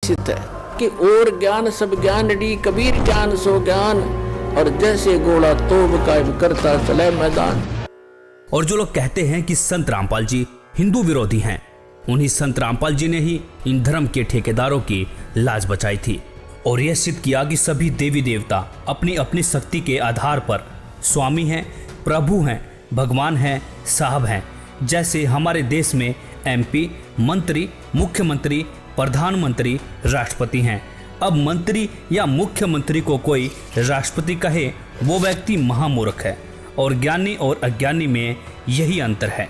है कि और ज्ञान सब ज्ञान डी कबीर ज्ञान सो ज्ञान, और जैसे घोड़ा तोब कायम करता चले मैदान। और जो लोग कहते हैं कि संत रामपाल जी हिंदू विरोधी हैं, उन्हीं संत रामपाल जी ने ही इन धर्म के ठेकेदारों की लाज बचाई थी और यह सिद्ध किया कि सभी देवी देवता अपनी अपनी शक्ति के आधार पर स्वामी हैं, प्रभु हैं, भगवान हैं, साहब हैं। जैसे हमारे देश में MP, मंत्री, मुख्यमंत्री, प्रधानमंत्री, राष्ट्रपति हैं। अब मंत्री या मुख्यमंत्री को कोई राष्ट्रपति कहे वो व्यक्ति महामूर्ख है, और ज्ञानी और अज्ञानी में यही अंतर है।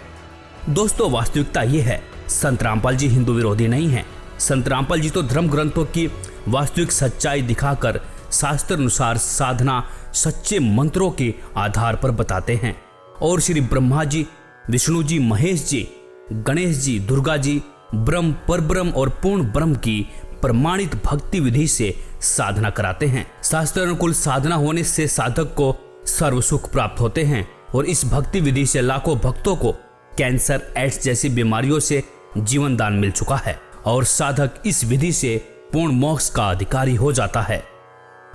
दोस्तों, वास्तविकता ये है, संत रामपाल जी हिंदू विरोधी नहीं हैं। संत रामपाल जी तो धर्म ग्रंथों की वास्तविक सच्चाई दिखाकर शास्त्र अनुसार साधना सच्चे मंत्रों के आधार पर बताते हैं, और श्री ब्रह्मा जी, विष्णु जी, महेश जी, गणेश जी, दुर्गा जी ब्रह्म, परब्रह्म और पूर्ण ब्रह्म की प्रमाणित भक्ति विधि से साधना कराते हैं। शास्त्र अनुकूल साधना होने से साधक को सर्व सुख प्राप्त होते हैं, और इस भक्ति विधि से लाखों भक्तों को कैंसर, एड्स जैसी बीमारियों से जीवन दान मिल चुका है, और साधक इस विधि से पूर्ण मोक्ष का अधिकारी हो जाता है।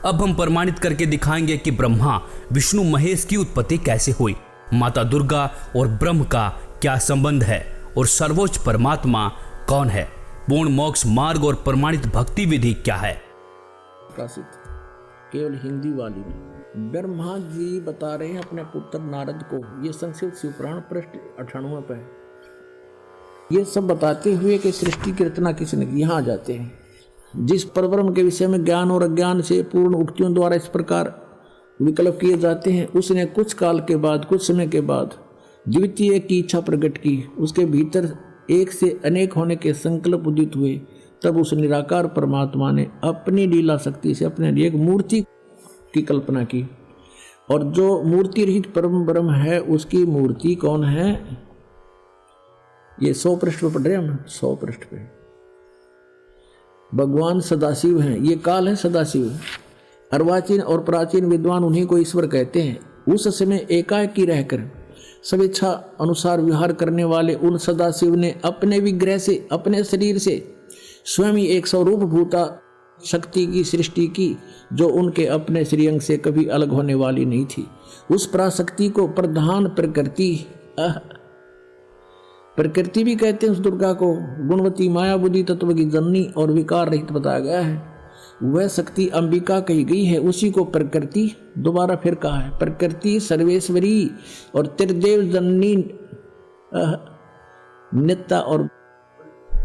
अब हम प्रमाणित करके दिखाएंगे कि ब्रह्मा, विष्णु, महेश की उत्पत्ति कैसे हुई, माता दुर्गा और ब्रह्म का क्या संबंध है, और सर्वोच्च परमात्मा कौन है, पूर्ण मोक्ष मार्ग और प्रमाणित भक्ति विधि क्या है। प्रकाशित केवल हिंदी वाली में ब्रह्मा जी बता रहे हैं अपने पुत्र नारद को, ये संस्कृत शिवपुराण पृष्ठ 98 पे है। ये सब बताते हुए कि सृष्टि की रचना किसने की। यहाँ आ जाते हैं, जिस परब्रह्म के विषय में ज्ञान और अज्ञान से पूर्ण उक्तियों द्वारा इस प्रकार विकल्प किए जाते हैं, उसने कुछ काल के बाद, कुछ समय के बाद द्वितीय की इच्छा प्रकट की। उसके भीतर एक से अनेक होने के संकल्प उदित हुए। तब उस निराकार परमात्मा ने अपनी लीला शक्ति से अपने लिए एक मूर्ति की कल्पना की, और जो मूर्ति रहित परम ब्रह्म है उसकी मूर्ति कौन है। ये 100 पृष्ठ पर पढ़ रहे हम, 100 पृष्ठ पे भगवान सदाशिव हैं। ये काल है सदाशिव। अर्वाचीन और प्राचीन विद्वान उन्हीं को ईश्वर कहते हैं। उस समय एकाएकी रहकर सब इच्छा अनुसार विहार करने वाले उन सदाशिव ने अपने विग्रह से, अपने शरीर से स्वयं ही एक स्वरूप भूता शक्ति की सृष्टि की, जो उनके अपने श्रीअंग से कभी अलग होने वाली नहीं थी। उस पराशक्ति को प्रधान प्रकृति भी कहते हैं। उस दुर्गा को गुणवती, माया, बुद्धि, तत्व की जननी और विकार रहित बताया गया है। वह शक्ति अंबिका कही गई है, उसी को प्रकृति दोबारा फिर कहा है। प्रकृति सर्वेश्वरी और त्रिदेव जननी नित्या और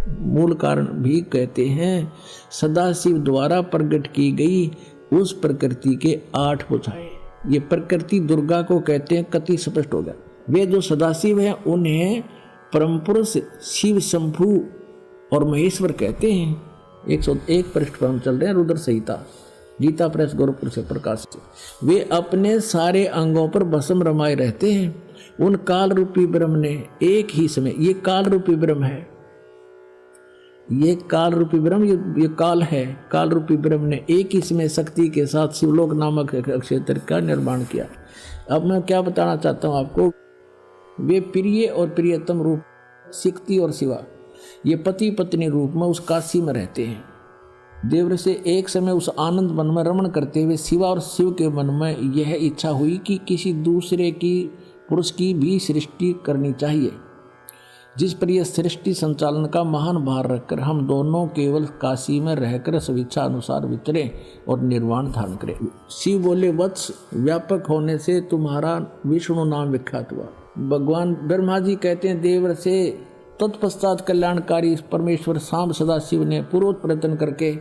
मूल कारण भी कहते हैं। सदाशिव द्वारा प्रकट की गई उस प्रकृति के 8 भुजाएं, ये प्रकृति दुर्गा को कहते हैं। कति स्पष्ट हो गया। वे जो सदाशिव हैं उन्हें परम पुरुष शिव, शंभु और महेश्वर कहते हैं। 101 पृष्ठ पर हम चल रहे हैं, रुद्र संहिता, गीता प्रेस, गोरखपुर से प्रकाशित। वे अपने सारे अंगों पर भस्म रमाए रहते हैं। उन काल रूपी ब्रह्म ने एक ही समय, ये काल रूपी ब्रह्म है, ये काल रूपी ब्रह्म, ये काल है, काल रूपी ब्रह्म ने एक ही समय शक्ति के साथ शिवलोक नामक क्षेत्र का निर्माण किया। अब मैं क्या बताना चाहता हूँ आपको, वे प्रिय और प्रियतम रूप शक्ति और शिवा, ये पति पत्नी रूप में उस काशी में रहते हैं। देवर से एक समय उस आनंद मन में रमण करते हुए शिवा और शिव के मन में यह इच्छा हुई कि किसी दूसरे की पुरुष की भी सृष्टि करनी चाहिए, जिस पर यह सृष्टि संचालन का महान भार रखकर हम दोनों केवल काशी में रहकर स्वेच्छा अनुसार विचरे और निर्वाण धारण करें। शिव बोले, वत्स, व्यापक होने से तुम्हारा विष्णु नाम विख्यात हुआ। भगवान ब्रह्मा जी कहते हैं, देवर से तत्पश्चात कल्याणकारी परमेश्वर सांब सदाशिव ने पूर्वोत्तर प्रयत्न करके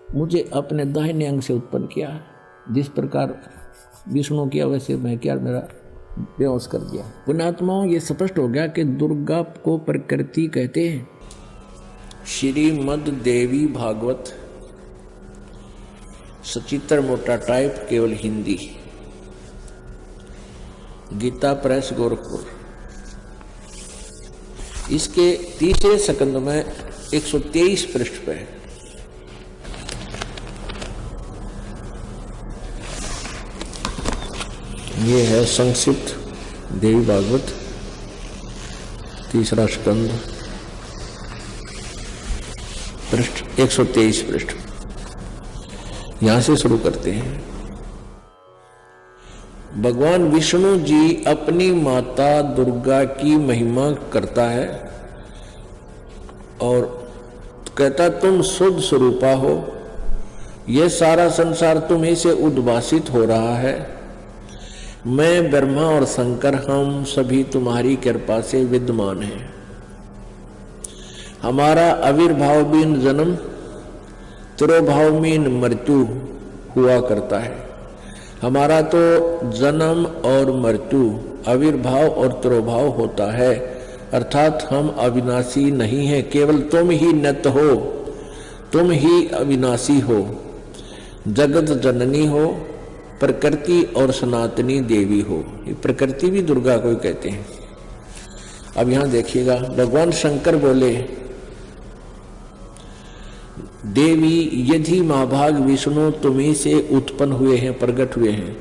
मुझे अपने दाहिने अंग से उत्पन्न किया। जिस प्रकार विष्णु किया वैसे मैं किया, मेरा बेहोश कर दिया। पुण्यात्माओं, ये स्पष्ट हो गया कि दुर्गा को प्रकृति कहते हैं। श्रीमद् देवी भागवत सचित्र मोटा टाइप, केवल हिंदी, गीता प्रेस, गोरखपुर। इसके तीसरे स्कंद में 123 पृष्ठ पे है। ये है संक्षिप्त देवी भागवत, तीसरा स्कंद, पृष्ठ 123 पृष्ठ, यहां से शुरू करते हैं। भगवान विष्णु जी अपनी माता दुर्गा की महिमा करता है और कहता तुम शुद्ध स्वरूपा हो, यह सारा संसार तुम्हीं से उद्भासित हो रहा है। मैं ब्रह्मा और शंकर हम सभी तुम्हारी कृपा से विद्यमान हैं। हमारा आविर्भाव बिन जन्म, तिरोभाव बिन मृत्यु हुआ करता है। हमारा तो जन्म और मृत्यु, आविर्भाव और तिरोभाव होता है, अर्थात हम अविनाशी नहीं हैं। केवल तुम ही नित्य हो, तुम ही अविनाशी हो, जगत जननी हो, प्रकृति और सनातनी देवी हो। ये प्रकृति भी दुर्गा को ही कहते हैं। अब यहां देखिएगा, भगवान शंकर बोले, देवी यदि महाभाग विष्णु तुम्हीं से उत्पन्न हुए हैं, प्रकट हुए हैं,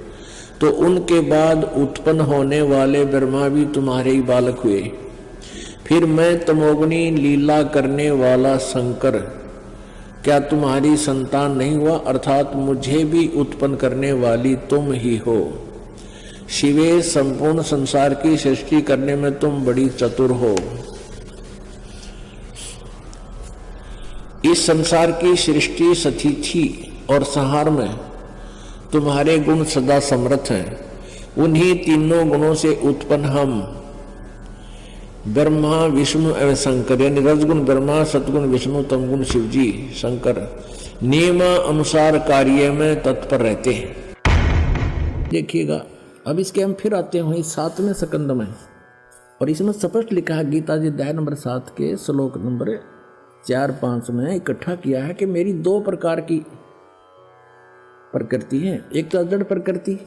तो उनके बाद उत्पन्न होने वाले ब्रह्मा भी तुम्हारे ही बालक हुए। फिर मैं तमोगुनी लीला करने वाला शंकर क्या तुम्हारी संतान नहीं हुआ? अर्थात मुझे भी उत्पन्न करने वाली तुम ही हो। शिवे, संपूर्ण संसार की सृष्टि करने में तुम बड़ी चतुर हो। इस संसार की सृष्टि, स्थिति और संहार में तुम्हारे गुण सदा समर्थ हैं। उन्हीं तीनों गुणों से उत्पन्न हम ब्रह्मा, विष्णु एवं शंकर, यानी रजगुण ब्रह्मा, सतगुण विष्णु, तमगुण शिव जी शंकर नियमानुसार कार्य में तत्पर रहते हैं। देखिएगा, अब इसके हम फिर आते हैं 7वें स्कंद में, और इसमें स्पष्ट लिखा है, गीता जी अध्याय नंबर 7 के श्लोक नंबर 4-5 में इकट्ठा किया है कि मेरी 2 प्रकार की प्रकृति है। एक तो जड़ प्रकृति,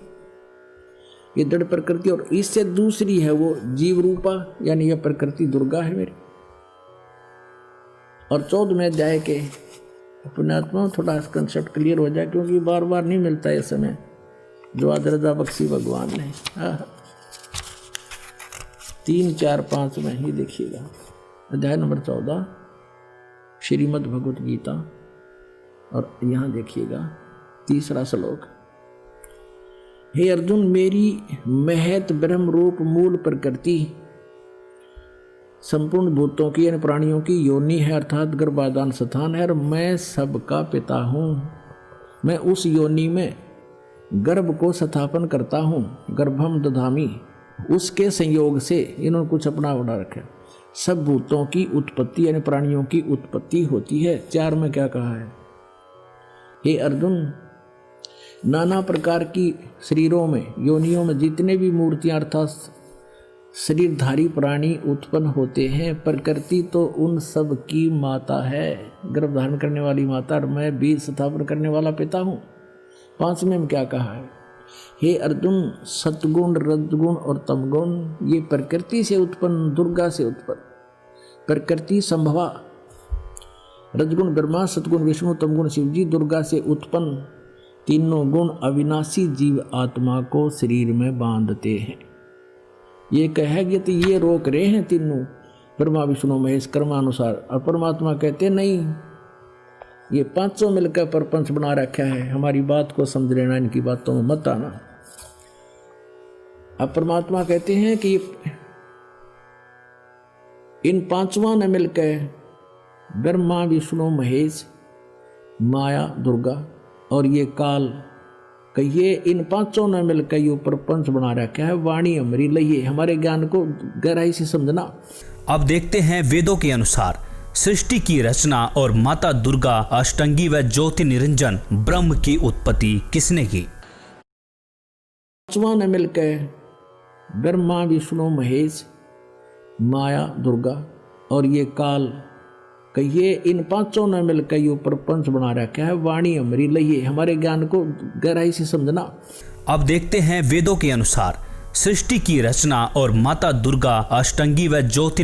ये जड़ प्रकृति, और इससे दूसरी है वो जीव रूपा, यानी यह प्रकृति दुर्गा है मेरी। और 14वें अध्याय के अपने आत्मा में थोड़ा कंसेप्ट क्लियर हो जाए, क्योंकि बार बार नहीं मिलता है समय जो आज रजा बख्शी भगवान ने। 3, 4, 5 में ही देखिएगा, अध्याय नंबर 14 श्रीमद् भगवत गीता, और यहां देखिएगा 3रा श्लोक। हे अर्जुन, मेरी महत ब्रह्म रूप मूल प्रकृति संपूर्ण भूतों की यानी प्राणियों की योनि है, अर्थात गर्भाधान स्थान है, और मैं सबका पिता हूँ। मैं उस योनि में गर्भ को स्थापन करता हूँ, गर्भम दधामी। उसके संयोग से इन्होंने कुछ अपना बना रखा, सब भूतों की उत्पत्ति यानी प्राणियों की उत्पत्ति होती है। 4 में क्या कहा है? हे अर्जुन, नाना प्रकार की शरीरों में, योनियों में जितने भी मूर्तियां अर्थात शरीरधारी प्राणी उत्पन्न होते हैं, प्रकृति तो उन सब की माता है, गर्भ धारण करने वाली माता, और मैं बीज स्थापन करने वाला पिता हूँ। 5वें में क्या कहा है? हे अर्जुन, सतगुण, रजगुण और तमगुण ये प्रकृति से उत्पन्न, दुर्गा से उत्पन्न, प्रकृति संभवा, रजगुण ब्रह्मा, सतगुण विष्णु, तमगुण शिव जी, दुर्गा से उत्पन्न तीनों गुण अविनाशी जीव आत्मा को शरीर में बांधते हैं। ये कहेंगे तो ये रोक रहे हैं तीनों, ब्रह्मा विष्णु महेश कर्मानुसार, और परमात्मा कहते नहीं, ये 500 मिलकर प्रपंच बना रखा है, हमारी बात को समझ लेना, इनकी बातों में मत आना। अब परमात्मा कहते हैं कि इन 5वां ने मिलकर ब्रह्मा विष्णु महेश माया दुर्गा और ये काल कहिए, इन 5 ने मिलकर ये प्रपंच बना रखा है। वाणी हमारी लइए, हमारे ज्ञान को गहराई से समझना। अब देखते हैं वेदों के अनुसार सृष्टि की रचना और माता दुर्गा, अष्टंगी व ज्योति निरंजन ब्रह्म की उत्पत्ति किसने की? 5वां ने मिलकर ब्रह्मा विष्णु महेश माया दुर्गा और ये काल कहिए, इन 5 ने मिलकर ये प्रपंच बना रखा है। वाणी हमारी लइए, हमारे ज्ञान को गहराई से समझना। अब देखते हैं वेदों के अनुसार सृष्टि की रचना और माता दुर्गा, अष्टंगी व ज्योति